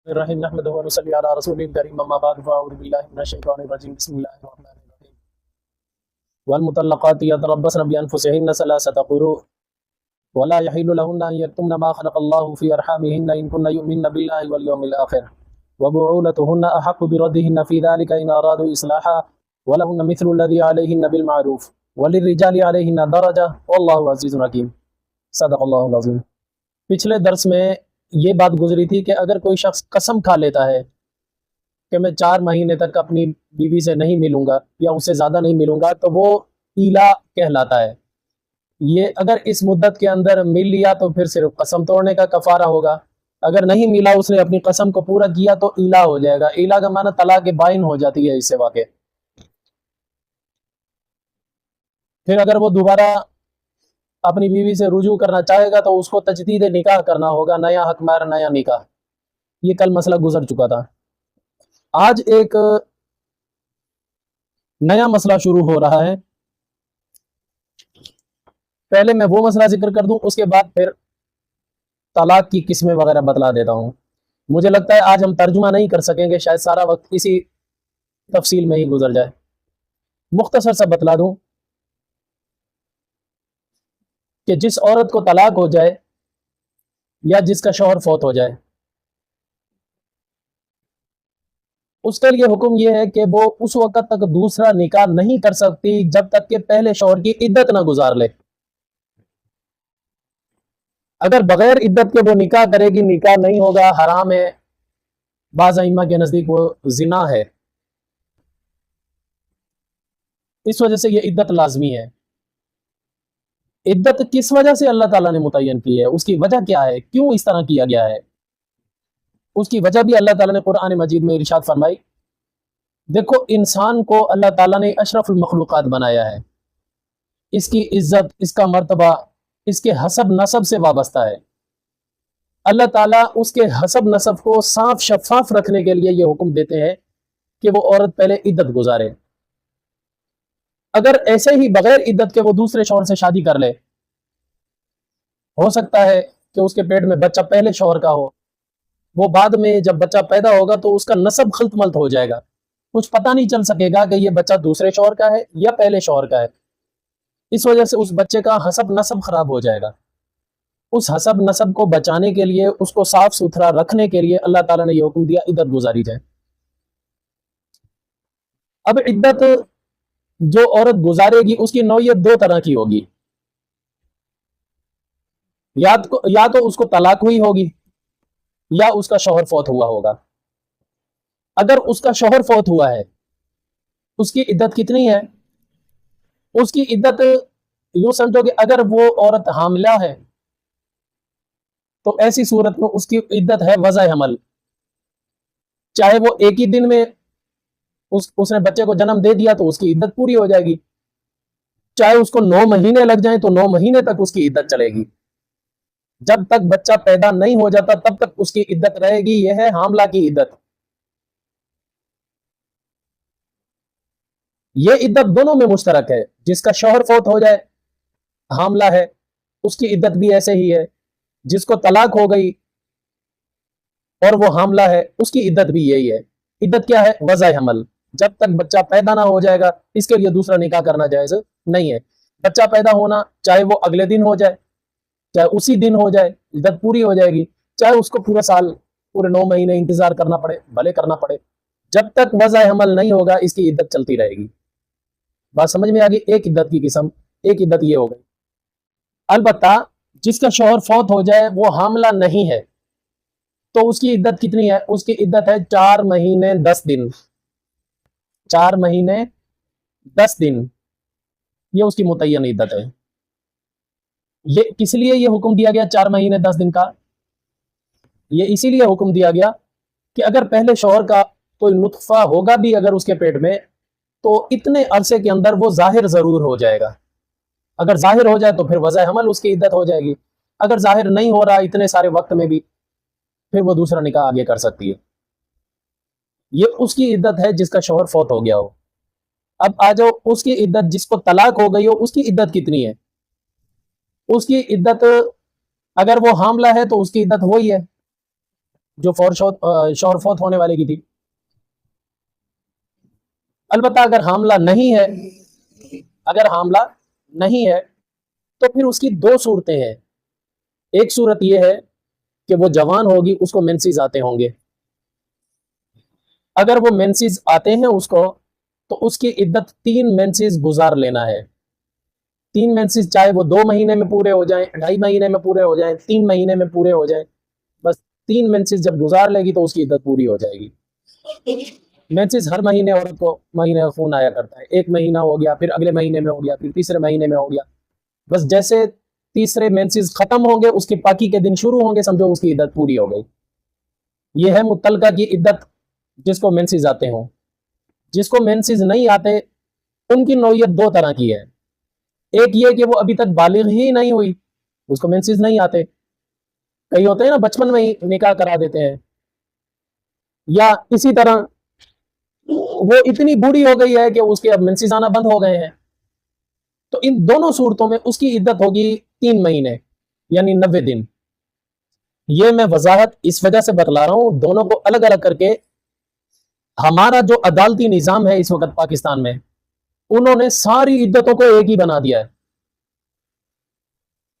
الرحیم نحمده ونصلی علی رسول الکریم اما بعد فاعوذ باللہ من الشیطان الرجیم بسم اللہ الرحمن الرحیم والمطلقات یتربصن بانفسهن ثلاثة قروء ولا يحل لهن ان يكتمن ما خلق الله في ارحامهن ان كن يؤمن بالله واليوم الاخر وبعولتهن احق بردهن في ذلك ان ارادوا اصلاحا ولهن مثل الذي عليهن بالمعروف وللرجال عليهن درجة والله عزيز حكيم صدق اللہ العظیم۔ پچھلے درس میں یہ بات گزری تھی کہ اگر کوئی شخص قسم کھا لیتا ہے کہ میں 4 مہینے تک اپنی بیوی سے نہیں ملوں گا یا اس سے زیادہ نہیں ملوں گا تو وہ ایلا کہلاتا ہے۔ یہ اگر اس مدت کے اندر مل لیا تو پھر صرف قسم توڑنے کا کفارہ ہوگا، اگر نہیں ملا اس نے اپنی قسم کو پورا کیا تو ایلا ہو جائے گا۔ ایلا کا معنی طلاق بائن ہو جاتی ہے اس سے واقع۔ پھر اگر وہ دوبارہ اپنی بیوی سے رجوع کرنا چاہے گا تو اس کو تجدید نکاح کرنا ہوگا، نیا حق مہر نیا نکاح۔ یہ کل مسئلہ گزر چکا تھا۔ آج ایک نیا مسئلہ شروع ہو رہا ہے۔ پہلے میں وہ مسئلہ ذکر کر دوں، اس کے بعد پھر طلاق کی قسمیں وغیرہ بتلا دیتا ہوں۔ مجھے لگتا ہے آج ہم ترجمہ نہیں کر سکیں گے، شاید سارا وقت اسی تفصیل میں ہی گزر جائے۔ مختصر سا بتلا دوں کہ جس عورت کو طلاق ہو جائے یا جس کا شوہر فوت ہو جائے، اس کے لیے حکم یہ ہے کہ وہ اس وقت تک دوسرا نکاح نہیں کر سکتی جب تک کہ پہلے شوہر کی عدت نہ گزار لے۔ اگر بغیر عدت کے وہ نکاح کرے گی، نکاح نہیں ہوگا، حرام ہے، بعض ائمہ کے نزدیک وہ زنا ہے۔ اس وجہ سے یہ عدت لازمی ہے۔ عدت کس وجہ سے اللہ تعالیٰ نے متعین کی ہے، اس کی وجہ کیا ہے، کیوں اس طرح کیا گیا ہے، اس کی وجہ بھی اللہ تعالیٰ نے قرآن مجید میں ارشاد فرمائی۔ دیکھو، انسان کو اللہ تعالیٰ نے اشرف المخلوقات بنایا ہے، اس کی عزت، اس کا مرتبہ اس کے حسب نسب سے وابستہ ہے۔ اللہ تعالیٰ اس کے حسب نسب کو صاف شفاف رکھنے کے لیے یہ حکم دیتے ہیں کہ وہ عورت پہلے عدت گزارے۔ اگر ایسے ہی بغیر عدت کے وہ دوسرے شوہر سے شادی کر لے، ہو سکتا ہے کہ اس کے پیٹ میں بچہ پہلے شوہر کا ہو، وہ بعد میں جب بچہ پیدا ہوگا تو اس کا نسب خلط ملط ہو جائے گا، کچھ پتہ نہیں چل سکے گا کہ یہ بچہ دوسرے شوہر کا ہے یا پہلے شوہر کا ہے۔ اس وجہ سے اس بچے کا حسب نسب خراب ہو جائے گا۔ اس حسب نسب کو بچانے کے لیے، اس کو صاف ستھرا رکھنے کے لیے اللہ تعالیٰ نے یہ حکم دیا عدت گزاری جائے۔ اب عدت جو عورت گزارے گی اس کی نوعیت 2 طرح کی ہوگی، یا تو اس کو طلاق ہوئی ہوگی یا اس کا شوہر فوت ہوا ہوگا۔ اگر اس کا شوہر فوت ہوا ہے، اس کی عدت کتنی ہے؟ اس کی عدت یوں سمجھو کہ اگر وہ عورت حاملہ ہے تو ایسی صورت میں اس کی عدت ہے وضع حمل، چاہے وہ ایک ہی دن میں اس نے بچے کو جنم دے دیا تو اس کی عدت پوری ہو جائے گی، چاہے اس کو 9 مہینے لگ جائیں تو 9 مہینے تک اس کی عدت چلے گی۔ جب تک بچہ پیدا نہیں ہو جاتا تب تک اس کی عدت رہے گی۔ یہ ہے حاملہ کی عدت۔ یہ عدت دونوں میں مشترک ہے، جس کا شوہر فوت ہو جائے حاملہ ہے اس کی عدت بھی ایسے ہی ہے، جس کو طلاق ہو گئی اور وہ حاملہ ہے اس کی عدت بھی یہی ہے۔ عدت کیا ہے؟ وضع حمل۔ جب تک بچہ پیدا نہ ہو جائے گا اس کے لیے دوسرا نکاح کرنا جائز نہیں ہے۔ بچہ پیدا ہونا چاہے وہ اگلے دن ہو جائے، چاہے اسی دن ہو جائے، عدت پوری ہو جائے گی، چاہے اس کو پورا سال، پورے 9 مہینے انتظار کرنا پڑے، بھلے کرنا پڑے، جب تک وضع حمل نہیں ہوگا اس کی عدت چلتی رہے گی۔ بات سمجھ میں آ گئی؟ ایک عدت کی قسم، ایک عدت یہ ہو گئی۔ البتہ جس کا شوہر فوت ہو جائے وہ حاملہ نہیں ہے تو اس کی عدت کتنی ہے؟ اس کی عدت ہے 4 مہینے 10 دن۔ 4 مہینے 10 دن یہ اس کی متعین عدت ہے۔ یہ کس لیے یہ حکم دیا گیا 4 مہینے 10 دن کا؟ یہ اسی لیے حکم دیا گیا کہ اگر پہلے شوہر کا کوئی نطفہ ہوگا بھی اگر اس کے پیٹ میں تو اتنے عرصے کے اندر وہ ظاہر ضرور ہو جائے گا۔ اگر ظاہر ہو جائے تو پھر وضع حمل اس کی عدت ہو جائے گی، اگر ظاہر نہیں ہو رہا اتنے سارے وقت میں بھی پھر وہ دوسرا نکاح آگے کر سکتی ہے۔ یہ اس کی عدت ہے جس کا شوہر فوت ہو گیا ہو۔ اب آ جاؤ اس کی عدت جس کو طلاق ہو گئی ہو، اس کی عدت کتنی ہے؟ اس کی عدت اگر وہ حاملہ ہے تو اس کی عدت وہی ہے جو شوہر فوت ہونے والے کی تھی۔ البتہ اگر حاملہ نہیں ہے، اگر حاملہ نہیں ہے تو پھر اس کی دو صورتیں ہیں۔ ایک صورت یہ ہے کہ وہ جوان ہوگی، اس کو مینسز آتے ہوں گے۔ اگر وہ مینسز آتے ہیں اس کو، تو اس کی عدت 3 مینسز گزار لینا ہے۔ 3 مینسز چاہے وہ 2 مہینے میں پورے ہو جائیں، 2.5 مہینے میں پورے ہو جائیں، 3 مہینے میں پورے ہو جائیں، بس 3 مینسز جب گزار لے گی تو اس کی عدت پوری ہو جائے گی۔ مینسز ہر مہینے عورت کو مہینے کا خون آیا کرتا ہے، 1 مہینہ ہو گیا، پھر اگلے مہینے میں ہو گیا، پھر تیسرے مہینے میں ہو گیا، بس جیسے تیسرے مینسز ختم ہوں گے اس کی پاکی کے دن شروع ہوں گے، سمجھو اس کی عدت پوری ہو گئی۔ یہ ہے متعلقہ کی عدت جس کو مینسز آتے ہوں۔ جس کو مینسز نہیں آتے ان کی نوعیت 2 طرح کی ہے۔ ایک یہ کہ وہ ابھی تک بالغ ہی نہیں ہوئی، اس کو مینسز نہیں آتے۔ کئی ہوتے ہیں نا بچپن میں ہی نکاح کرا دیتے ہیں، یا اسی طرح وہ اتنی بوڑھی ہو گئی ہے کہ اس کے اب مینسز آنا بند ہو گئے ہیں۔ تو ان دونوں صورتوں میں اس کی عدت ہوگی 3 مہینے یعنی 90 دن۔ یہ میں وضاحت اس وجہ سے بتلا رہا ہوں، دونوں کو الگ الگ کر کے۔ ہمارا جو عدالتی نظام ہے اس وقت پاکستان میں، انہوں نے ساری عدتوں کو ایک ہی بنا دیا ہے۔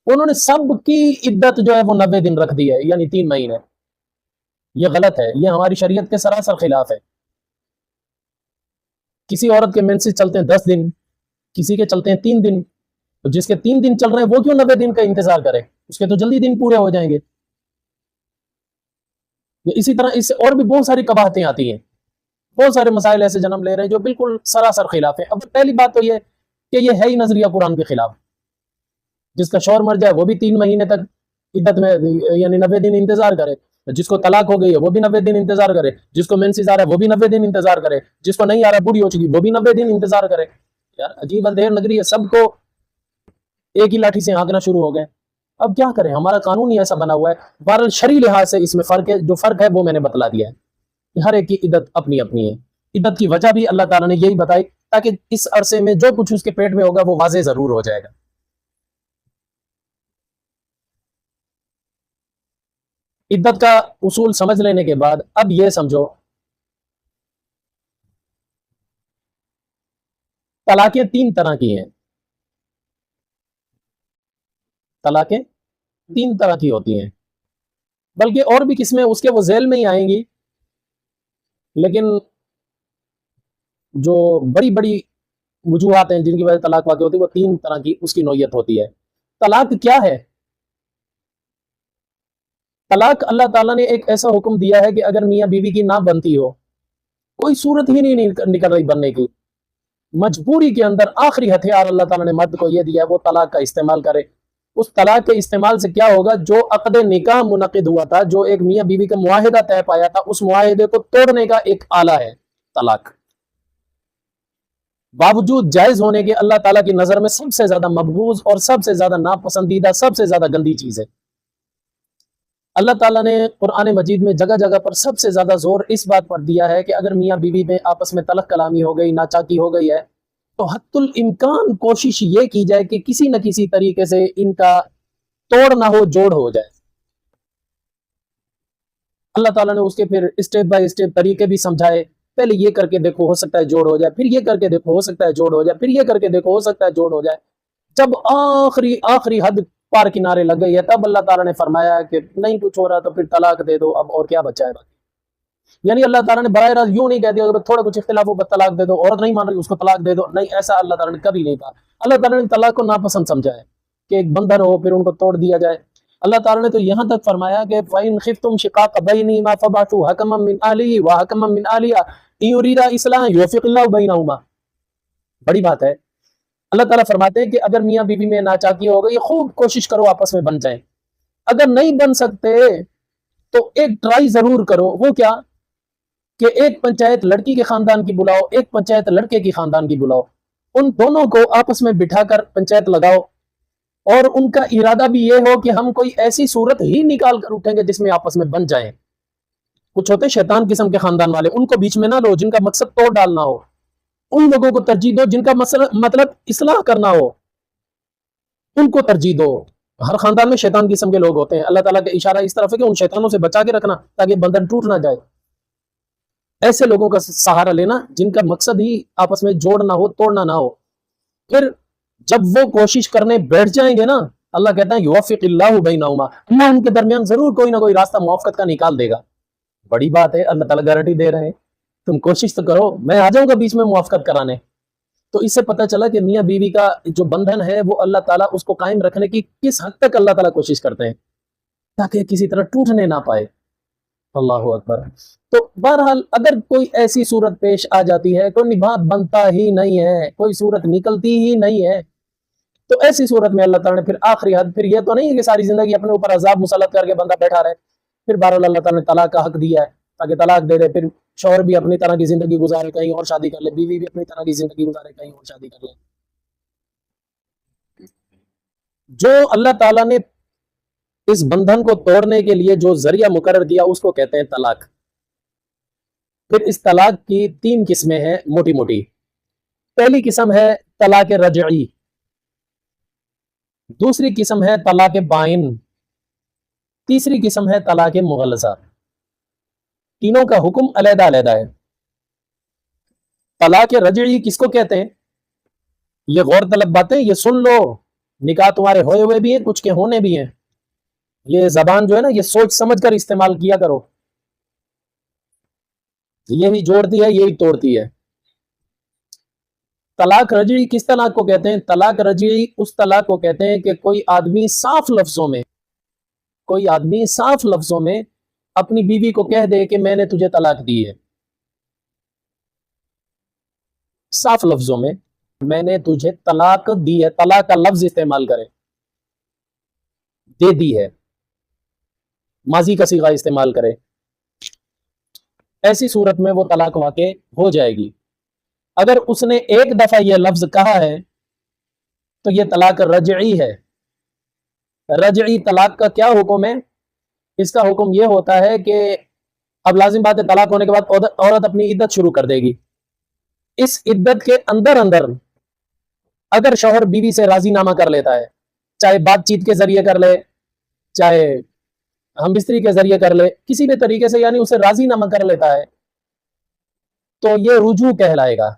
انہوں نے سب کی عدت جو ہے وہ 90 دن رکھ دی ہے، یعنی 3 مہینے۔ یہ غلط ہے، یہ ہماری شریعت کے سراسر خلاف ہے۔ کسی عورت کے مینسز چلتے ہیں 10 دن، کسی کے چلتے ہیں 3 دن، تو جس کے 3 دن چل رہے ہیں وہ کیوں 90 دن کا انتظار کرے؟ اس کے تو جلدی دن پورے ہو جائیں گے۔ اسی طرح اس سے اور بھی بہت ساری قباحتیں آتی ہیں، بہت سارے مسائل ایسے جنم لے رہے ہیں جو بالکل سراسر خلاف ہے۔ اب پہلی بات تو یہ کہ یہ ہے ہی نظریہ قرآن کے خلاف۔ جس کا شوہر مر جائے وہ بھی 3 مہینے تک عدت میں یعنی 90 دن انتظار کرے، جس کو طلاق ہو گئی ہے وہ بھی 90 دن انتظار کرے، جس کو مینسز آ رہا ہے وہ بھی 90 دن انتظار کرے، جس کو نہیں آ رہا بوڑھی ہو چکی وہ بھی 90 دن انتظار کرے۔ یار عجیب اندھیر نگری ہے، سب کو ایک ہی لاٹھی سے ہانکنا شروع ہو گئے۔ اب کیا کریں، ہمارا قانون ہی ایسا بنا ہوا ہے۔ بہرحال شرعی لحاظ سے اس میں فرق ہے، جو فرق ہے وہ میں نے بتلا دیا ہے۔ ہر ایک کی عدت اپنی اپنی ہے۔ عدت کی وجہ بھی اللہ تعالیٰ نے یہی بتائی تاکہ اس عرصے میں جو کچھ اس کے پیٹ میں ہوگا وہ واضح ضرور ہو جائے گا۔ عدت کا اصول سمجھ لینے کے بعد اب یہ سمجھو، طلاقیں 3 طرح کی ہیں۔ طلاقیں 3 طرح کی ہوتی ہیں، بلکہ اور بھی قسمیں اس کے وہ ذیل میں ہی آئیں گی، لیکن جو بڑی بڑی وجوہات ہیں جن کی وجہ سے طلاق واقع ہوتی ہے وہ 3 طرح کی اس کی نوعیت ہوتی ہے۔ طلاق کیا ہے؟ طلاق اللہ تعالیٰ نے ایک ایسا حکم دیا ہے کہ اگر میاں بیوی کی نہ بنتی ہو، کوئی صورت ہی نہیں نکل رہی بننے کی، مجبوری کے اندر آخری ہتھیار اللہ تعالیٰ نے مرد کو یہ دیا ہے وہ طلاق کا استعمال کرے۔ اس طلاق کے استعمال سے کیا ہوگا؟ جو عقد نکاح منعقد ہوا تھا، جو ایک میاں بیوی کا معاہدہ طے پایا تھا، اس معاہدے کو توڑنے کا ایک آلہ ہے طلاق۔ باوجود جائز ہونے کے اللہ تعالیٰ کی نظر میں سب سے زیادہ مبغوض اور سب سے زیادہ ناپسندیدہ، سب سے زیادہ گندی چیز ہے۔ اللہ تعالیٰ نے قرآن مجید میں جگہ جگہ پر سب سے زیادہ زور اس بات پر دیا ہے کہ اگر میاں بیوی میں آپس میں تلخ کلامی ہو گئی، ناچاکی ہو گئی ہے، تو حتی الامکان کوشش یہ کی جائے کہ کسی نہ کسی طریقے سے ان کا توڑ نہ ہو، جوڑ ہو جائے۔ اللہ تعالیٰ نے اس کے پھر اسٹیپ بائی اسٹیپ طریقے بھی سمجھائے۔ پہلے یہ کر کے دیکھو ہو سکتا ہے جوڑ ہو جائے، پھر یہ کر کے دیکھو ہو سکتا ہے جوڑ ہو جائے، پھر یہ کر کے دیکھو ہو سکتا ہے جوڑ ہو جائے۔ جب آخری حد پار کنارے لگ گئی ہے تب اللہ تعالیٰ نے فرمایا کہ نہیں کچھ ہو رہا تو پھر طلاق دے دو، اب اور کیا بچا ہے باقی۔ یعنی اللہ تعالیٰ نے براہ راست یوں نہیں کہہ دیا تھوڑا کچھ اختلاف ہو بس طلاق دے دو، عورت نہیں مان رہی اس کو طلاق دے دو، نہیں، ایسا اللہ تعالیٰ نے کبھی نہیں کہا۔ اللہ تعالیٰ نے طلاق کو ناپسند سمجھا ہے کہ ایک بندھن ہو پھر ان کو توڑ دیا جائے۔ اللہ تعالیٰ نے تو یہاں تک فرمایا کہ فَإِنْ خِفْتُمْ شِقَاقَ بَيْنِهِمَا فَابْعَثُوا حَكَمًا مِنْ أَهْلِهِ وَحَكَمًا مِنْ أَهْلِهَا إِنْ يُرِيدَا إِصْلَاحًا يُوَفِّقِ اللَّهُ بَيْنَهُمَا۔ بڑی بات ہے۔ اللہ تعالیٰ فرماتے ہیں کہ اگر میاں بیوی میں ناچاکی ہو گئی، خوب کوشش کرو آپس میں بن جائیں۔ اگر نہیں بن سکتے تو ایک ٹرائی ضرور کرو۔ وہ کیا کہ ایک پنچایت لڑکی کے خاندان کی بلاؤ، ایک پنچایت لڑکے کی خاندان کی بلاؤ، ان دونوں کو آپس میں بٹھا کر پنچایت لگاؤ، اور ان کا ارادہ بھی یہ ہو کہ ہم کوئی ایسی صورت ہی نکال کر اٹھیں گے جس میں آپس میں بن جائیں۔ کچھ ہوتے شیطان قسم کے خاندان والے، ان کو بیچ میں نہ لو، جن کا مقصد توڑ ڈالنا ہو۔ ان لوگوں کو ترجیح دو جن کا مطلب اصلاح کرنا ہو، ان کو ترجیح دو۔ ہر خاندان میں شیطان قسم کے لوگ ہوتے ہیں. اللہ تعالیٰ کا اشارہ اس طرف ہے کہ ان شیطانوں سے بچا کے رکھنا تاکہ بندھن ٹوٹ نہ جائے. ایسے لوگوں کا سہارا لینا جن کا مقصد ہی آپس میں جوڑنا ہو, توڑنا نہ ہو. پھر جب وہ کوشش کرنے بیٹھ جائیں گے نا, اللہ کہتا ہے یوفق اللہ بینہما, اللہ ان کے درمیان ضرور کوئی نہ کوئی راستہ موافقت کا نکال دے گا. بڑی بات ہے, اللہ تعالیٰ گارنٹی دے رہے ہیں, تم کوشش تو کرو, میں آ جاؤں گا بیچ میں موافقت کرانے. تو اس سے پتہ چلا کہ میاں بیوی کا جو بندھن ہے وہ اللہ تعالیٰ اس کو قائم رکھنے کی کس حد تک اللہ تعالیٰ کوشش کرتے ہیں تاکہ کسی طرح ٹوٹنے نہ پائے. اللہ اکبر. تو بہرحال اگر کوئی ایسی صورت پیش آ جاتی ہے, کوئی نبھا بنتا ہی نہیں ہے, کوئی صورت نکلتی ہی نہیں ہے, تو ایسی صورت میں اللہ تعالیٰ نے پھر آخری حد, پھر یہ تو نہیں ہے کہ ساری زندگی اپنے اوپر عذاب مسلط کر کے بندہ بیٹھا رہے. پھر بہرحال اللہ تعالیٰ نے طلاق کا حق دیا ہے تاکہ طلاق دے دے, پھر شوہر بھی اپنی طرح کی زندگی گزارے, کہیں اور شادی کر لے, بیوی بھی اپنی طرح کی زندگی گزارے, کہیں اور شادی کر لے. جو اللہ تعالیٰ نے اس بندھن کو توڑنے کے لیے جو ذریعہ مقرر کیا اس کو کہتے ہیں طلاق. پھر اس طلاق کی 3 قسمیں ہیں موٹی موٹی. پہلی قسم ہے طلاق رجعی, دوسری قسم ہے طلاق بائن, تیسری قسم ہے طلاق مغلظہ. تینوں کا حکم علیحدہ علیحدہ ہے. طلاق رجعی کس کو کہتے ہیں؟ یہ غور طلب باتیں, یہ سن لو, نکاح تمہارے ہوئے ہوئے بھی ہیں, کچھ کے ہونے بھی ہیں. یہ زبان جو ہے نا یہ سوچ سمجھ کر استعمال کیا کرو, یہی جوڑتی ہے یہی توڑتی ہے. طلاق رجعی کس طلاق کو کہتے ہیں؟ طلاق رجعی اس طلاق کو کہتے ہیں کہ کوئی آدمی صاف لفظوں میں اپنی بیوی کو کہہ دے کہ میں نے تجھے طلاق دی ہے. صاف لفظوں میں میں نے تجھے طلاق دی ہے, طلاق کا لفظ استعمال کرے, دے دی ہے, ماضی کا صیغہ استعمال کرے. ایسی صورت میں وہ طلاق واقع ہو جائے گی. اگر اس نے ایک دفعہ یہ لفظ کہا ہے تو یہ طلاق رجعی ہے. رجعی طلاق کا کیا حکم ہے؟ اس کا حکم یہ ہوتا ہے کہ اب لازم بات ہے طلاق ہونے کے بعد عورت اپنی عدت شروع کر دے گی. اس عدت کے اندر اگر شوہر بیوی سے راضی نامہ کر لیتا ہے, چاہے بات چیت کے ذریعے کر لے, چاہے ہم بستری کے ذریعے کر لے, کسی بھی طریقے سے یعنی اسے راضی نامہ کر لیتا ہے, تو یہ رجوع کہلائے گا.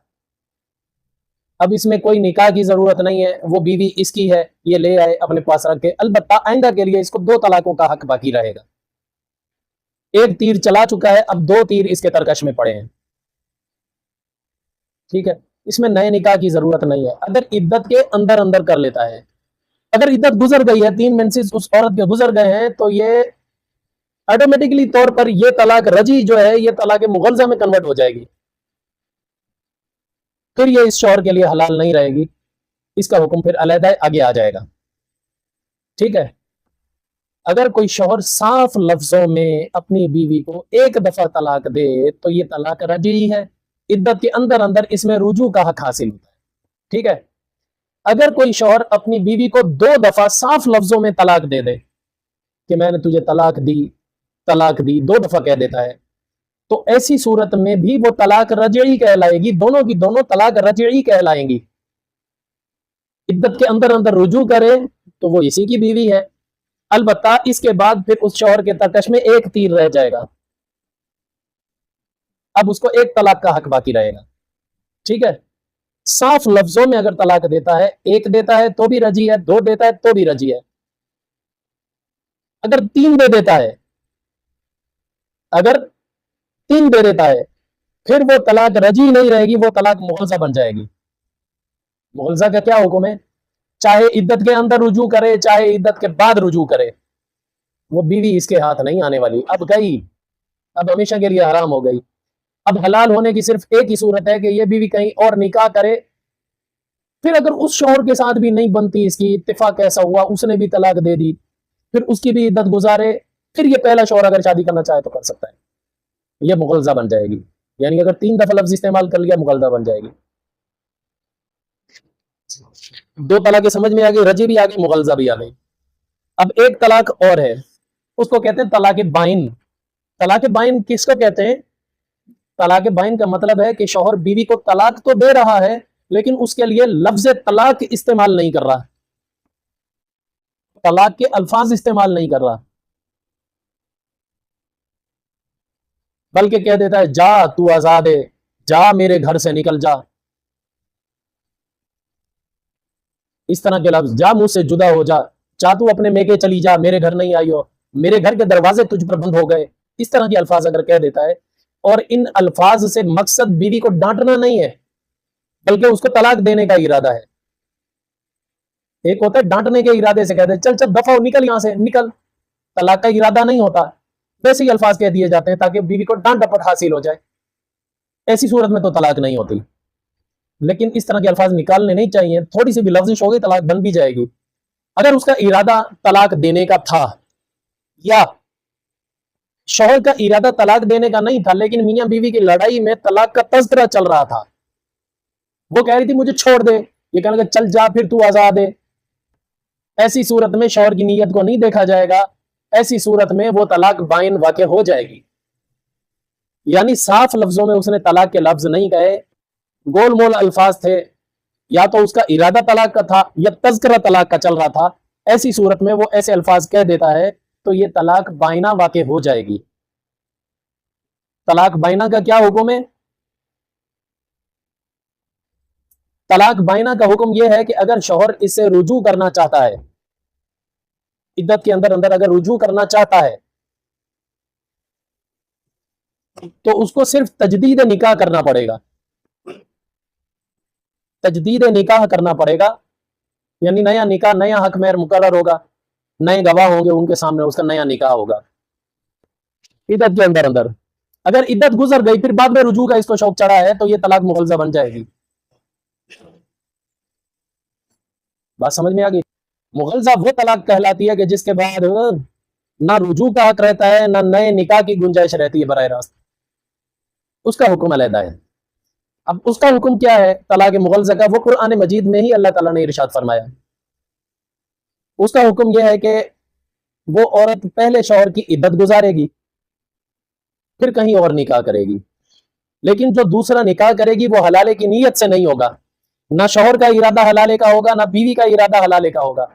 اب اس میں کوئی نکاح کی ضرورت نہیں ہے, وہ بیوی اس کی ہے, یہ لے آئے اپنے پاس رکھ کے. البتہ آئندہ کے لیے اس کو 2 طلاقوں کا حق باقی رہے گا. ایک تیر چلا چکا ہے, اب 2 تیر اس کے ترکش میں پڑے ہیں. ٹھیک ہے, اس میں نئے نکاح کی ضرورت نہیں ہے. اگر عدت کے اندر کر لیتا ہے, اگر عدت گزر گئی ہے, 3 منسز اس عورت کے گزر گئے ہیں, تو یہ آٹومیٹکلی طور پر یہ طلاق رجعی جو ہے یہ طلاق مغلظہ میں کنورٹ ہو جائے گی. پھر یہ اس شوہر کے لیے حلال نہیں رہے گی, اس کا حکم پھر علیحدہ آگے آ جائے گا. ٹھیک ہے. اگر کوئی شوہر صاف لفظوں میں اپنی بیوی کو ایک دفعہ طلاق دے تو یہ طلاق رجعی ہے, عدت کے اندر اس میں رجوع کا حق حاصل ہوتا ہے. ٹھیک ہے. اگر کوئی شوہر اپنی بیوی کو 2 دفعہ صاف لفظوں میں طلاق دے دے کہ میں نے تجھے طلاق دی 2 دفعہ کہہ دیتا ہے, تو ایسی صورت میں بھی وہ طلاق رجعی کہلائے گی. دونوں کی دونوں طلاق رجعی کہلائیں گی. عدت کے اندر رجوع کرے تو وہ اسی کی بیوی ہے. البتہ اس کے بعد پھر اس شوہر کے ترکش میں 1 تیر رہ جائے گا. اب اس کو 1 طلاق کا حق باقی رہے گا. ٹھیک ہے. صاف لفظوں میں اگر طلاق دیتا ہے, 1 دیتا ہے تو بھی رجعی ہے, 2 دیتا ہے تو بھی رجعی ہے. اگر 3 دے دیتا ہے پھر وہ طلاق رجعی نہیں رہے گی, وہ طلاق مغلظہ بن جائے گی. مغلظہ کا کیا حکم ہے؟ چاہے عدت کے اندر رجوع کرے چاہے عدت کے بعد رجوع کرے, وہ بیوی اس کے ہاتھ نہیں آنے والی. اب گئی, اب ہمیشہ کے لیے حرام ہو گئی. اب حلال ہونے کی صرف ایک ہی صورت ہے کہ یہ بیوی کہیں اور نکاح کرے. پھر اگر اس شوہر کے ساتھ بھی نہیں بنتی, اس کی اتفاق ایسا ہوا اس نے بھی طلاق دے دی, پھر اس کی بھی عدت گزارے, پھر یہ پہلا شوہر اگر شادی کرنا چاہے تو کر سکتا ہے. یہ مغلظہ بن جائے گی. یعنی اگر 3 دفعہ لفظ استعمال کر لیا مغلظہ بن جائے گی. 2 طلاقیں سمجھ میں آ گئی, رجعی بھی آ گئی, مغلظہ بھی آ گئی. اب ایک طلاق اور ہے, اس کو کہتے ہیں طلاق بائن. طلاق بائن کس کو کہتے ہیں؟ طلاق بائن کا مطلب ہے کہ شوہر بیوی کو طلاق تو دے رہا ہے لیکن اس کے لیے لفظ طلاق استعمال نہیں کر رہا. طلاق کے الفاظ استعمال نہیں کر رہا، بلکہ کہہ دیتا ہے جا تو آزاد ہے، جا میرے گھر سے نکل جا، اس طرح کے لفظ، جا مجھ سے جدا ہو جا تو اپنے میکے چلی جا، میرے گھر نہیں آئی ہو، میرے گھر کے دروازے تجھ پر بند ہو گئے، اس طرح کے الفاظ اگر کہہ دیتا ہے، اور ان الفاظ سے مقصد بیوی کو ڈانٹنا نہیں ہے بلکہ اس کو طلاق دینے کا ارادہ ہے۔ ایک ہوتا ہے ڈانٹنے کے ارادے سے کہتے ہیں چل چل دفع ہو، نکل یہاں سے نکل، طلاق کا ارادہ نہیں ہوتا، ویسے ہی الفاظ کہہ دیے جاتے ہیں تاکہ بیوی کو ڈانٹ ڈپٹ حاصل ہو جائے، ایسی صورت میں تو طلاق نہیں ہوتی، لیکن اس طرح کے الفاظ نکالنے نہیں چاہیے، تھوڑی سی بھی لفظش ہوگی طلاق بن بھی جائے گی۔ اگر اس کا ارادہ طلاق دینے کا تھا یا شوہر کا ارادہ طلاق دینے کا نہیں تھا لیکن میاں بیوی کی لڑائی میں طلاق کا تذکرہ چل رہا تھا، وہ کہہ رہی تھی مجھے چھوڑ دے، یہ کہنے لگا چل جا پھر تو آزاد ہے، ایسی صورت میں شوہر کی نیت کو نہیں دیکھا جائے گا، ایسی صورت میں وہ طلاق بائن واقع ہو جائے گی۔ یعنی صاف لفظوں میں اس نے طلاق کے لفظ نہیں کہے، گول مول الفاظ تھے، یا تو اس کا ارادہ طلاق کا تھا یا تذکرہ طلاق کا چل رہا تھا، ایسی صورت میں وہ ایسے الفاظ کہہ دیتا ہے تو یہ طلاق بائنہ واقع ہو جائے گی۔ طلاق بائنہ کا کیا حکم ہے؟ طلاق بائنہ کا حکم یہ ہے کہ اگر شوہر اس سے رجوع کرنا چاہتا ہے، عدت کے اندر اگر رجوع کرنا چاہتا ہے تو اس کو صرف تجدید نکاح کرنا پڑے گا، تجدید نکاح کرنا پڑے گا، یعنی نیا نکاح، نیا حق مہر مقرر ہوگا، نئے گواہ ہوں گے ان کے سامنے، اس کا نیا نکاح ہوگا عدت کے اندر۔ اگر عدت گزر گئی پھر بعد میں رجوع کا اس کو شوق چڑھا ہے تو یہ طلاق مغلظہ بن جائے گی۔ بات سمجھ میں آ گئی؟ مغلظہ وہ طلاق کہلاتی ہے کہ جس کے بعد نہ رجوع کا حق رہتا ہے نہ نئے نکاح کی گنجائش رہتی ہے براہ راست، اس کا حکم علیحدہ ہے۔ اب اس کا حکم کیا ہے طلاق مغلظہ کا؟ وہ قرآن مجید میں ہی اللہ تعالیٰ نے ارشاد فرمایا، اس کا حکم یہ ہے کہ وہ عورت پہلے شوہر کی عدت گزارے گی پھر کہیں اور نکاح کرے گی، لیکن جو دوسرا نکاح کرے گی وہ حلالے کی نیت سے نہیں ہوگا، نہ شوہر کا ارادہ حلالے کا ہوگا نہ بیوی کا ارادہ حلالے کا ہوگا۔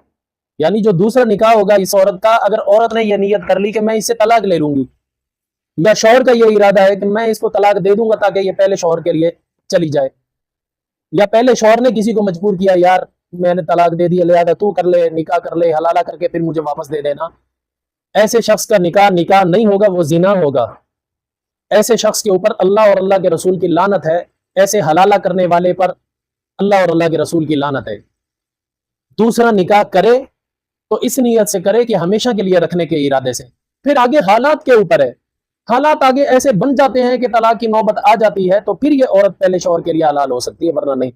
یعنی جو دوسرا نکاح ہوگا اس عورت کا، اگر عورت نے یہ نیت کر لی کہ میں اس سے طلاق لے لوں گی، یا شوہر کا یہ ارادہ ہے کہ میں اس کو طلاق دے دوں گا تاکہ یہ پہلے شوہر کے لیے چلی جائے، یا پہلے شوہر نے کسی کو مجبور کیا یار میں نے طلاق دے دی لہذا تو کر لے، نکاح کر لے، حلالہ کر کے پھر مجھے واپس دے دینا، ایسے شخص کا نکاح نہیں ہوگا، وہ زنا ہوگا، ایسے شخص کے اوپر اللہ اور اللہ کے رسول کی لعنت ہے، ایسے حلالہ کرنے والے پر اللہ اور اللہ کے رسول کی لعنت ہے۔ دوسرا نکاح کرے تو اس نیت سے کرے کہ ہمیشہ کے لیے رکھنے کے ارادے سے، پھر آگے حالات کے اوپر ہے، حالات آگے ایسے بن جاتے ہیں کہ طلاق کی نوبت آ جاتی ہے تو پھر یہ عورت پہلے شوہر کے لیے حلال ہو سکتی ہے ورنہ نہیں۔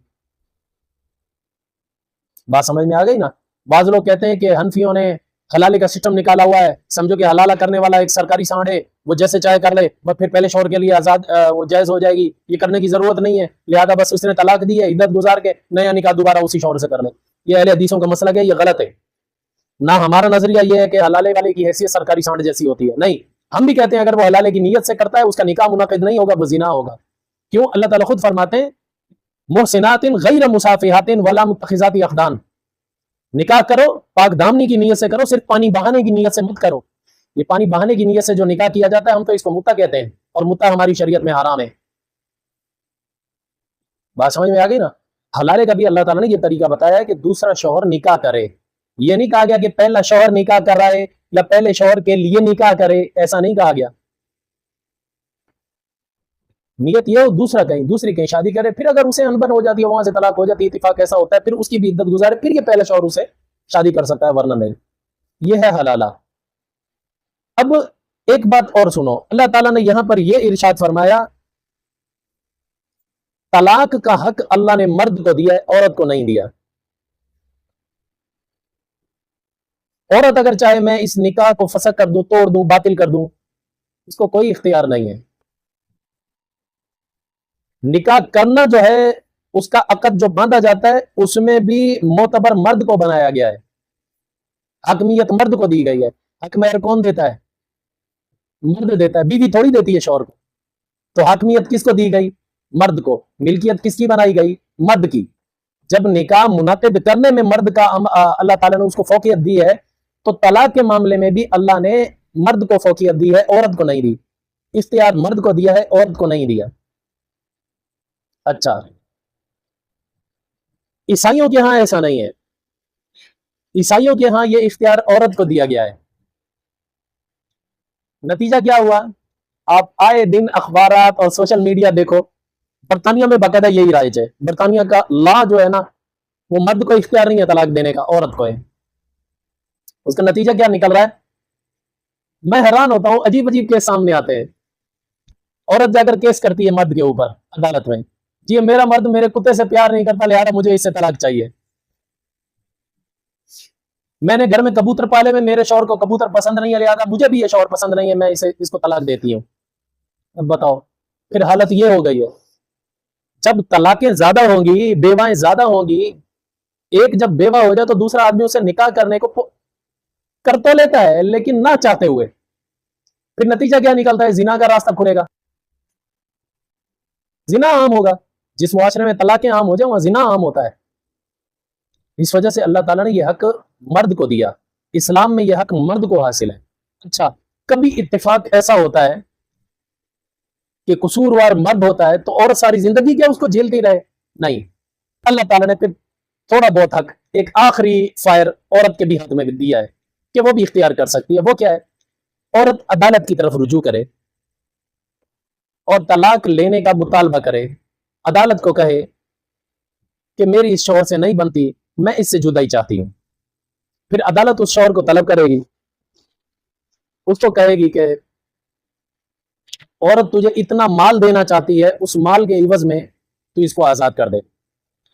بات سمجھ میں آ گئی نا؟ بعض لوگ کہتے ہیں کہ حنفیوں نے حلالے کا سسٹم نکالا ہوا ہے، سمجھو کہ حلالہ کرنے والا ایک سرکاری سانڈ ہے، وہ جیسے چاہے کر لے، بس پھر پہلے شوہر کے لیے آزاد وہ جائز ہو جائے گی، یہ کرنے کی ضرورت نہیں ہے، لہذا بس اس نے طلاق دی ہے، عدت گزار کے نیا نکاح دوبارہ اسی شوہر سے کر لے۔ یہ اہل حدیثوں کا مسلک ہے، یہ غلط ہے۔ نہ ہمارا نظریہ یہ ہے کہ حلالے والے کی حیثیت سرکاری سانڈ جیسی ہوتی ہے، نہیں، ہم بھی کہتے ہیں اگر وہ حلالے کی نیت سے کرتا ہے اس کا نکاح منعقد نہیں ہوگا، وہ زنا ہوگا۔ کیوں؟ اللہ تعالیٰ خود فرماتے ہیں محسنات غیر مصافحات ولا متخذات اخدان، نکاح کرو پاک دامنی کی نیت سے کرو، صرف پانی بہانے کی نیت سے مت کرو۔ یہ پانی بہانے کی نیت سے جو نکاح کیا جاتا ہے ہم تو اس کو متع کہتے ہیں، اور متع ہماری شریعت میں حرام ہے۔ بات سمجھ میں آ گئی نا؟ حلالے کا بھی اللہ تعالیٰ نے یہ طریقہ بتایا ہے کہ دوسرا شوہر نکاح کرے، یہ نہیں کہا گیا کہ پہلا شوہر نکاح کر رہا ہے یا پہلے شوہر کے لیے نکاح کرے، ایسا نہیں کہا گیا۔ نیت یہ ہو دوسرا کہیں دوسری کہیں شادی کرے، پھر اگر اسے انبن ہو جاتی ہے وہاں سے طلاق ہو جاتی ہے، اتفاق ایسا ہوتا ہے پھر اس کی بھی عدت گزارے، پھر یہ پہلے شوہر اسے شادی کر سکتا ہے ورنہ نہیں۔ یہ ہے حلالہ۔ اب ایک بات اور سنو، اللہ تعالیٰ نے یہاں پر یہ ارشاد فرمایا طلاق کا حق اللہ نے مرد کو دیا ہے، عورت کو نہیں دیا۔ عورت اگر چاہے میں اس نکاح کو فسخ کر دوں، توڑ دوں، باطل کر دوں، اس کو کوئی اختیار نہیں ہے۔ نکاح کرنا جو ہے اس کا عقد جو باندھا جاتا ہے اس میں بھی معتبر مرد کو بنایا گیا ہے، حکمیت مرد کو دی گئی ہے۔ حق مہر کون دیتا ہے؟ مرد دیتا ہے، بیوی تھوڑی دیتی ہے شوہر کو۔ تو حکمیت کس کو دی گئی؟ مرد کو۔ ملکیت کس کی بنائی گئی؟ مرد کی۔ جب نکاح منعقد کرنے میں مرد کا اللہ تعالیٰ نے اس کو فوقیت دی ہے تو طلاق کے معاملے میں بھی اللہ نے مرد کو فوقیت دی ہے، عورت کو نہیں دی. اختیار مرد کو دیا ہے، عورت کو نہیں دیا. اچھا، عیسائیوں کے ہاں ایسا نہیں ہے. عیسائیوں کے ہاں یہ اختیار عورت کو دیا گیا ہے. نتیجہ کیا ہوا؟ آپ آئے دن اخبارات اور سوشل میڈیا دیکھو، برطانیہ میں باقاعدہ یہی رائج ہے. برطانیہ کا لا جو ہے نا، وہ مرد کو اختیار نہیں ہے طلاق دینے کا، عورت کو ہے. اس کا نتیجہ کیا نکل رہا ہے؟ میں حیران ہوتا ہوں، عجیب عجیب کیس سامنے آتے ہیں. عورت جا کر کیس کرتی ہے مرد کے اوپر عدالت میں، جی میرا مرد میرے کتے سے پیار نہیں کرتا، لہذا مجھے اس سے طلاق چاہیے. میں نے گھر میں کبوتر پالے میں، میرے شوہر کو کبوتر پسند نہیں ہے، لہذا مجھے بھی یہ شوہر پسند نہیں ہے، میں اس کو طلاق دیتی ہوں. اب بتاؤ، پھر حالت یہ ہو گئی ہے. جب طلاقیں زیادہ ہوں گی، بیوائیں زیادہ ہوں گی، ایک جب بیوہ ہو جائے تو دوسرا آدمی اسے نکاح کرنے کو کر تو لیتا ہے، لیکن نہ چاہتے ہوئے. پھر نتیجہ کیا نکلتا ہے؟ زنا کا راستہ کھلے گا، زنا عام ہوگا. جس معاشرے میں طلاقیں عام ہو جائیں وہاں زنا عام ہوتا ہے. اس وجہ سے اللہ تعالیٰ نے یہ حق مرد کو دیا. اسلام میں یہ حق مرد کو حاصل ہے. اچھا، کبھی اتفاق ایسا ہوتا ہے کہ قصوروار مرد ہوتا ہے تو عورت ساری زندگی کیا اس کو جھیلتی رہے؟ نہیں. اللہ تعالیٰ نے پھر تھوڑا بہت حق، ایک آخری فائر عورت کے بھی حق میں دیا ہے کہ وہ بھی اختیار کر سکتی ہے. وہ کیا ہے؟ عورت عدالت کی طرف رجوع کرے اور طلاق لینے کا مطالبہ کرے. عدالت کو کہے کہ میری اس شوہر سے نہیں بنتی، میں اس سے جدائی چاہتی ہوں. پھر عدالت اس شوہر کو طلب کرے گی، اس کو کہے گی کہ عورت تجھے اتنا مال دینا چاہتی ہے، اس مال کے عوض میں تو اس کو آزاد کر دے.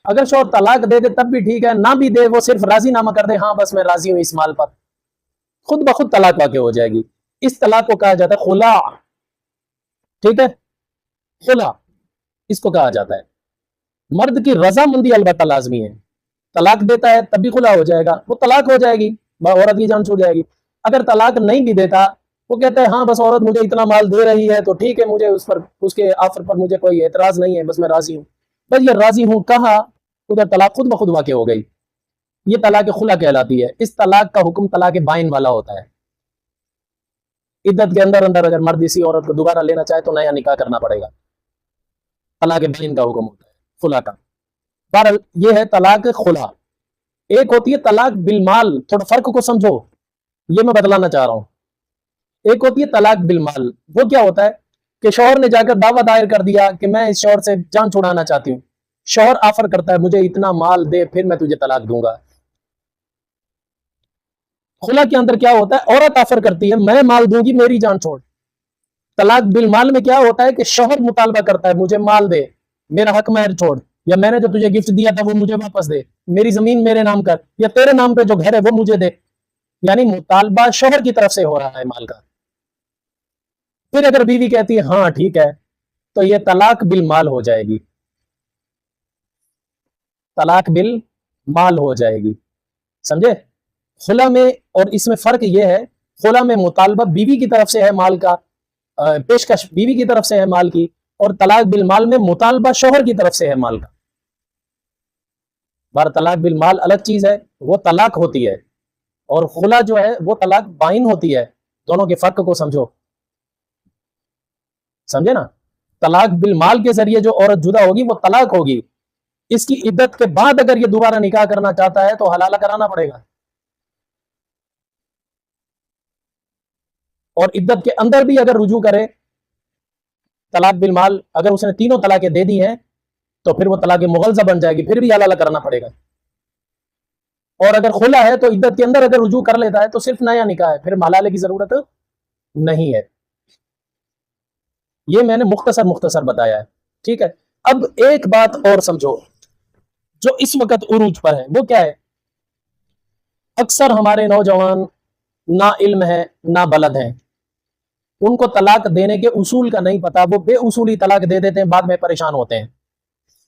اگر شوہر طلاق دے دے تب بھی ٹھیک ہے، نہ بھی دے، وہ صرف راضی نامہ کر دے، ہاں بس میں راضی ہوں اس مال پر، خود بخود طلاق واقع ہو جائے گی. اس طلاق کو کہا جاتا ہے خلا. ٹھیک ہے، خلا اس کو کہا جاتا ہے. مرد کی رضامندی البتہ لازمی ہے. طلاق دیتا ہے تب بھی خلا ہو جائے گا، وہ طلاق ہو جائے گی، عورت کی جان چھوٹ جائے گی. اگر طلاق نہیں بھی دیتا، وہ کہتا ہے ہاں بس عورت مجھے اتنا مال دے رہی ہے تو ٹھیک ہے، مجھے اس کے آفر پر مجھے کوئی اعتراض نہیں ہے، بس میں راضی ہوں. بس یہ راضی ہوں کہا، ادھر طلاق خود بخود واقع ہو گئی. یہ طلاق خلا کہلاتی ہے. اس طلاق کا حکم طلاق بائن والا ہوتا ہے. عدت کے اندر اگر مرد اسی عورت کو دوبارہ لینا چاہے تو نیا نکاح کرنا پڑے گا. طلاق بائن کا حکم ہوتا ہے، خلا کا. بہرحال یہ ہے طلاق خلا. ایک ہوتی ہے طلاق بالمال. تھوڑا فرق کو سمجھو، یہ میں بتلانا چاہ رہا ہوں. ایک ہوتی ہے طلاق بالمال. وہ کیا ہوتا ہے کہ شوہر نے جا کر دعویٰ دائر کر دیا کہ میں اس شوہر سے جان چھڑانا چاہتی ہوں. شوہر آفر کرتا ہے مجھے اتنا مال دے پھر میں تجھے طلاق دوں گا. خلا کے اندر کیا ہوتا ہے؟ عورت آفر کرتی ہے میں مال دوں گی، میری جان چھوڑ. طلاق بالمال میں کیا ہوتا ہے کہ شوہر مطالبہ کرتا ہے مجھے مال دے، میرا حق مہر چھوڑ، یا میں نے جو تجھے گفٹ دیا تھا وہ مجھے واپس دے، میری زمین میرے نام کر، یا تیرے نام پہ جو گھر ہے وہ مجھے دے. یعنی مطالبہ شوہر کی طرف سے ہو رہا ہے مال کا. پھر اگر بیوی کہتی ہے ہاں ٹھیک ہے تو یہ طلاق بالمال ہو جائے گی. طلاق بالمال ہو جائے گی. سمجھے؟ خلا میں اور اس میں فرق یہ ہے، خلا میں مطالبہ بیوی کی طرف سے ہے مال کا، پیشکش بیوی کی طرف سے ہے مال کی، اور طلاق بالمال میں مطالبہ شوہر کی طرف سے ہے مال کا. بار طلاق بالمال الگ چیز ہے، وہ طلاق ہوتی ہے، اور خلا جو ہے وہ طلاق بائن ہوتی ہے. دونوں کے فرق کو سمجھو. سمجھے نا؟ طلاق بالمال کے ذریعے جو عورت جدا ہوگی وہ طلاق ہوگی. اس کی عدت کے بعد اگر یہ دوبارہ نکاح کرنا چاہتا ہے تو حلالہ کرانا پڑے گا. اور عدت کے اندر بھی اگر رجوع کرے طلاق بالمال، اگر اس نے تینوں طلاقیں دے دی ہیں تو پھر وہ طلاق مغلظہ بن جائے گی، پھر بھی حلالہ کرنا پڑے گا. اور اگر خلا ہے تو عدت کے اندر اگر رجوع کر لیتا ہے تو صرف نیا نکاح ہے، پھر حلالے کی ضرورت نہیں ہے. یہ میں نے مختصر بتایا ہے. ٹھیک ہے، اب ایک بات اور سمجھو جو اس وقت عروج پر ہے، وہ کیا ہے؟ اکثر ہمارے نوجوان نا علم ہیں، نا بلد ہیں. ان کو طلاق دینے کے اصول کا نہیں پتا، وہ بے اصولی طلاق دے دیتے ہیں، بعد میں پریشان ہوتے ہیں.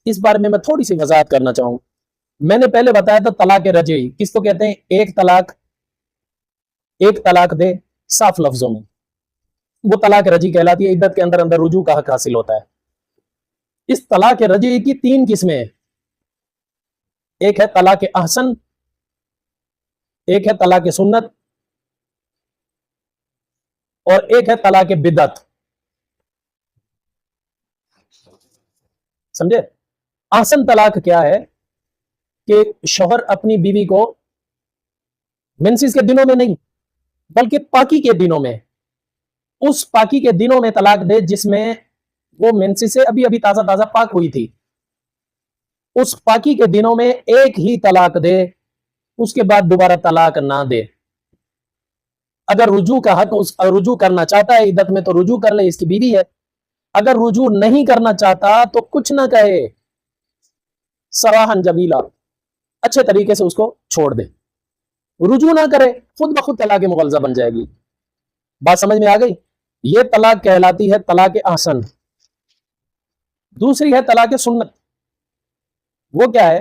اس بارے میں تھوڑی سی وضاحت کرنا چاہوں. میں نے پہلے بتایا تھا طلاق رجعی کس کو کہتے ہیں؟ ایک طلاق دے صاف لفظوں میں، وہ طلاق رجعی کہلاتی ہے. عدت کے اندر رجوع کا حق حاصل ہوتا ہے. اس طلاق رجعی کی 3 قسمیں ہیں. ایک ہے طلاق احسن، ایک ہے طلاق سنت، اور ایک ہے طلاق بدعت. سمجھے؟ احسن طلاق کیا ہے کہ شوہر اپنی بیوی کو منسز کے دنوں میں نہیں بلکہ پاکی کے دنوں میں، اس پاکی کے دنوں میں طلاق دے جس میں وہ منسز سے ابھی ابھی تازہ تازہ پاک ہوئی تھی. اس پاکی کے دنوں میں ایک ہی طلاق دے، اس کے بعد دوبارہ طلاق نہ دے. اگر رجوع کا حق رجوع کرنا چاہتا ہے عدت میں تو رجوع کر لے، اس کی بیوی ہے. اگر رجوع نہیں کرنا چاہتا تو کچھ نہ کہے، صراحن جمیلا، اچھے طریقے سے اس کو چھوڑ دے. رجوع نہ کرے، خود بخود طلاق مغلظہ بن جائے گی. بات سمجھ میں آ گئی؟ یہ طلاق کہلاتی ہے طلاق احسن. دوسری ہے طلاق سنت. وہ کیا ہے؟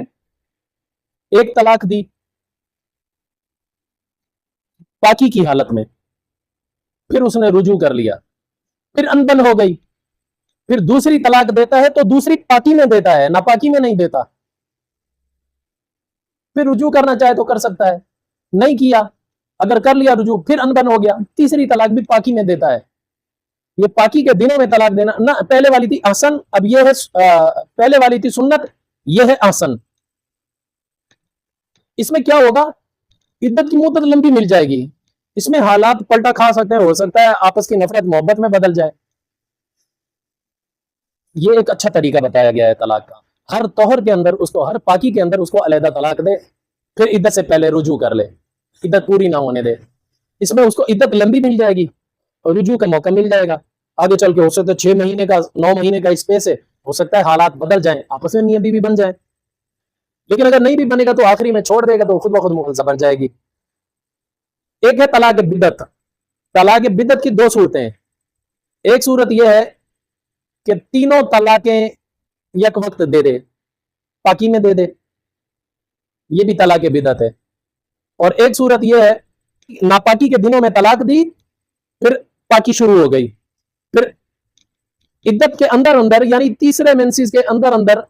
ایک طلاق دی پاکی کی حالت میں، پھر اس نے رجوع کر لیا، پھر انبن ہو گئی، پھر دوسری طلاق دیتا ہے تو دوسری پاکی میں دیتا ہے، ناپاکی میں نہیں دیتا. پھر رجوع کرنا چاہے تو کر سکتا ہے، نہیں کیا، اگر کر لیا رجوع پھر انبن ہو گیا، تیسری طلاق بھی پاکی میں دیتا ہے. یہ پاکی کے دنوں میں طلاق دینا نہ. پہلے والی تھی احسن، اب یہ ہے پہلے والی تھی سنت، یہ ہے احسن. اس میں کیا ہوگا؟ عدت کی مدت لمبی مل جائے گی. اس میں حالات پلٹا کھا سکتے ہیں، ہو سکتا ہے آپس کی نفرت محبت میں بدل جائے. یہ ایک اچھا طریقہ بتایا گیا ہے طلاق کا. ہر طہر کے اندر اس کو، ہر پاکی کے اندر اس کو علیحدہ طلاق دے، پھر عدت سے پہلے رجوع کر لے، عدت پوری نہ ہونے دے. اس میں اس کو عدت لمبی مل جائے گی اور رجوع کا موقع مل جائے گا. آگے چل کے ہو سکتا ہے 6 مہینے کا 9 مہینے کا اسپیس ہے، ہو سکتا ہے حالات بدل جائیں، آپس میں میاں بیوی بن جائیں. لیکن اگر نہیں بھی بنے گا تو آخری میں چھوڑ دے گا تو خود بخود مغلظہ بن جائے گی. ایک ہے طلاق بدعت. طلاق بدعت کی 2 صورتیں ہیں. ایک صورت یہ ہے کہ تینوں طلاقیں یک وقت دے دے، پاکی میں دے دے، یہ بھی طلاق بدعت ہے. اور ایک صورت یہ ہے ناپاکی کے دنوں میں طلاق دی، پھر پاکی شروع ہو گئی، پھر عدت کے اندر اندر یعنی تیسرے منسز کے اندر اندر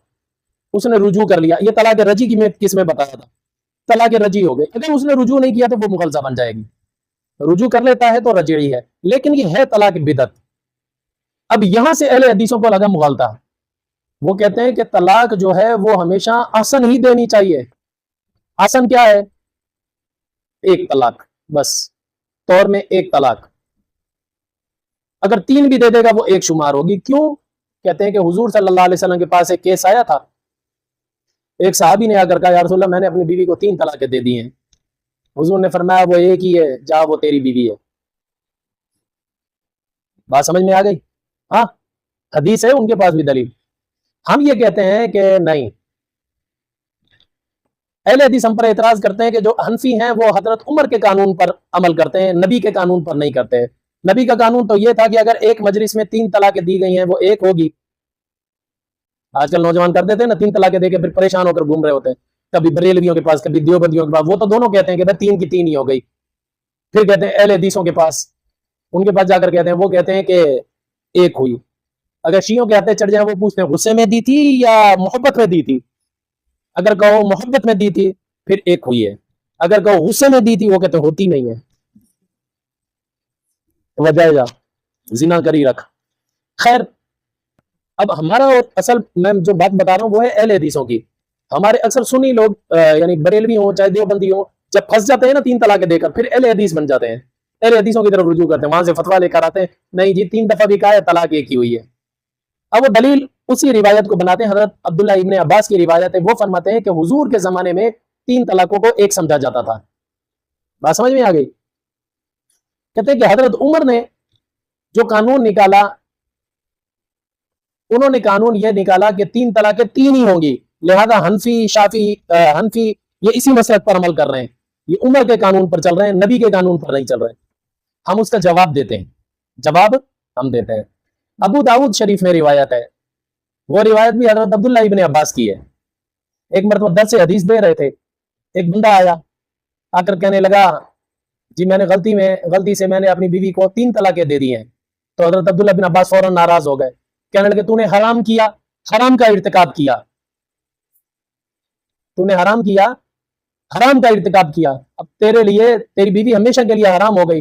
اس نے رجوع کر لیا. یہ طلاق رجی کی میں کس میں بتایا تھا، طلاق رجی ہو گئی. اگر اس نے رجوع نہیں کیا تو وہ مغلظہ بن جائے گی. رجوع کر لیتا ہے تو رجعی ہے، لیکن یہ ہے طلاق بدعت. اب یہاں سے اہل حدیثوں کو لگا مغالطہ. وہ کہتے ہیں کہ طلاق جو ہے وہ ہمیشہ احسن ہی دینی چاہیے. احسن کیا ہے؟ ایک طلاق، بس طور میں ایک طلاق. اگر 3 بھی دے دے گا وہ ایک شمار ہوگی. کیوں؟ کہتے ہیں کہ حضور صلی اللہ علیہ وسلم کے پاس ایک کیس آیا تھا. ایک صحابی نے آ کر کہا یا رسول اللہ میں نے اپنی بیوی کو 3 طلاقیں دے دی ہیں. حضور نے فرمایا وہ ایک ہی ہے، جا وہ تیری بیوی ہے. بات سمجھ میں آ گئی؟ ہاں، حدیث ہے ان کے پاس بھی دلیل. ہم یہ کہتے ہیں کہ نہیں. اہل حدیث ہم پر اعتراض کرتے ہیں کہ جو حنفی ہیں وہ حضرت عمر کے قانون پر عمل کرتے ہیں، نبی کے قانون پر نہیں کرتے. نبی کا قانون تو یہ تھا کہ اگر ایک مجلس میں 3 طلاقیں دی گئی ہیں وہ ایک ہوگی. آج کل نوجوان کر دیتے ہیں نا 3 طلاقیں دے کے پھر پریشان ہو کر گھوم رہے ہوتے ہیں، کبھی بریلویوں کے پاس کبھی دیوبندیوں کے پاس. وہ تو دونوں کہتے ہیں کہ 3 کی 3 ہی ہو گئی. پھر کہتے ہیں اہل حدیثوں کے پاس، ان کے پاس جا کر کہتے ہیں، وہ کہتے ہیں کہ ایک ہوئی. اگر شیعوں کے ہاتھے چڑھ جائیں وہ پوچھتے ہیں غصے میں دی تھی یا محبت میں دی تھی. اگر کہو محبت میں دی تھی پھر ایک ہوئی ہے، اگر کہو غصے میں دی تھی وہ کہتے ہوتی نہیں ہے. وجہ جا زنا کری رکھ. خیر، اب ہمارا اصل میں جو بات بتا رہا ہوں وہ ہے اہل حدیثوں کی. ہمارے اکثر سنی لوگ یعنی بریلوی ہوں چاہے دیوبندی ہوں، جب پھنس جاتے ہیں نا 3 طلاقیں دے کر پھر اہل حدیث بن جاتے ہیں، اہل حدیثوں کی طرف رجوع کرتے ہیں، وہاں سے فتویٰ لے کر آتے ہیں نہیں جی 3 دفعہ بھی کہا ہے طلاق ایک ہی ہوئی ہے. اب وہ دلیل اسی روایت کو بناتے ہیں. حضرت عبداللہ ابن عباس کی روایت ہے، وہ فرماتے ہیں کہ حضور کے زمانے میں 3 طلاقوں کو ایک سمجھا جاتا تھا. بات سمجھ میں آ گئی؟ کہتے ہیں کہ حضرت عمر نے جو قانون نکالا، انہوں نے قانون یہ نکالا کہ 3 طلاقیں 3 ہی ہوں گی، لہذا حنفی شافعی حنفی یہ اسی مسلک پر عمل کر رہے ہیں، یہ عمر کے قانون پر چل رہے ہیں، نبی کے قانون پر نہیں چل رہے. ہم اس کا جواب دیتے ہیں، جواب ہم دیتے ہیں. ابو داؤد شریف میں روایت ہے، وہ روایت بھی حضرت عبداللہ ابن عباس کی ہے. ایک مرتبہ درس حدیث دے رہے تھے، ایک بندہ آیا، آ کر کہنے لگا جی میں نے غلطی سے میں نے اپنی بیوی کو 3 طلاقیں دے دی ہیں. تو حضرت عبداللہ بن عباس فوراً ناراض ہو گئے، کہنے لگے تو نے حرام کیا، حرام کا ارتکاب کیا، تو نے حرام کیا، حرام کا ارتکاب کیا. اب تیرے لیے تیری بیوی ہمیشہ کے لیے حرام ہو گئی.